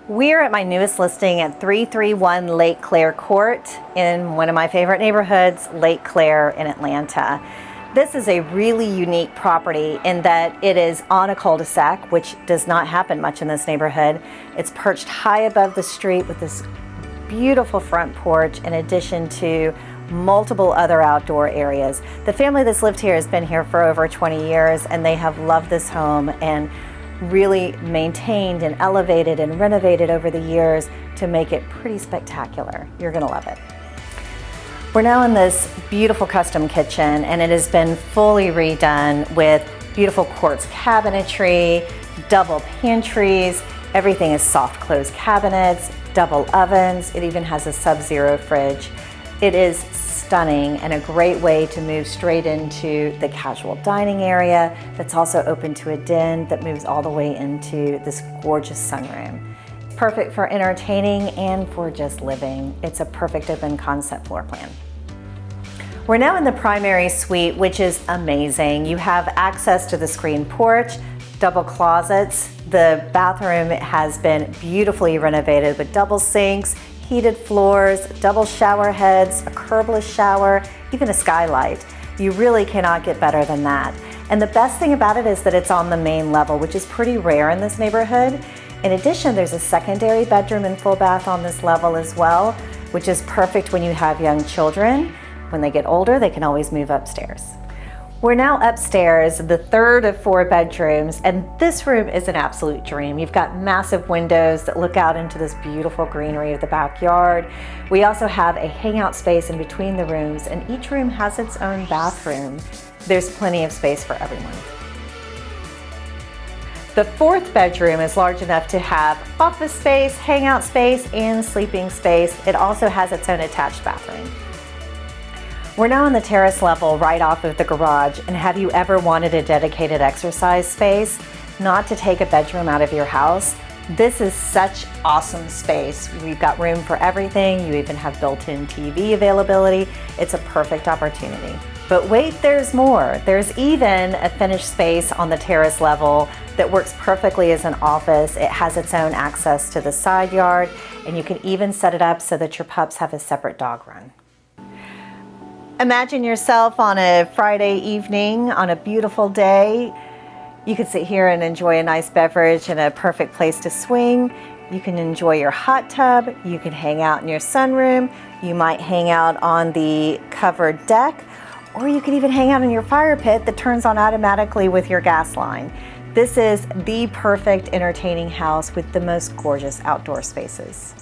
We're at my newest listing at 331 Lake Claire Court in one of my favorite neighborhoods, Lake Claire in Atlanta. This is a really unique property in that it is on a cul-de-sac, which does not happen much in this neighborhood. It's perched high above the street with this beautiful front porch in addition to multiple other outdoor areas. The family that's lived here has been here for over 20 years and they have loved this home and really maintained and elevated and renovated over the years to make it pretty spectacular. You're gonna love it. We're now in this beautiful custom kitchen and it has been fully redone with beautiful quartz cabinetry, double pantries, everything is soft close cabinets, double ovens, it even has a sub-zero fridge. It is stunning and a great way to move straight into the casual dining area that's also open to a den that moves all the way into this gorgeous sunroom. Perfect for entertaining and for just living. It's a perfect open concept floor plan. We're now in the primary suite, which is amazing. You have access to the screen porch, double closets. The bathroom has been beautifully renovated with double sinks, heated floors, double shower heads, a curbless shower, even a skylight. You really cannot get better than that. And the best thing about it is that it's on the main level, which is pretty rare in this neighborhood. In addition, there's a secondary bedroom and full bath on this level as well, which is perfect when you have young children. When they get older, they can always move upstairs. We're now upstairs, the third of 4 bedrooms, and this room is an absolute dream. You've got massive windows that look out into this beautiful greenery of the backyard. We also have a hangout space in between the rooms, and each room has its own bathroom. There's plenty of space for everyone. The 4th bedroom is large enough to have office space, hangout space, and sleeping space. It also has its own attached bathroom. We're now on the terrace level right off of the garage, and have you ever wanted a dedicated exercise space? Not to take a bedroom out of your house? This is such awesome space. We've got room for everything. You even have built-in TV availability. It's a perfect opportunity. But wait, there's more. There's even a finished space on the terrace level that works perfectly as an office. It has its own access to the side yard, and you can even set it up so that your pups have a separate dog run. Imagine yourself on a Friday evening on a beautiful day. You could sit here and enjoy a nice beverage and a perfect place to swing. You can enjoy your hot tub. You can hang out in your sunroom. You might hang out on the covered deck, or you could even hang out in your fire pit that turns on automatically with your gas line. This is the perfect entertaining house with the most gorgeous outdoor spaces.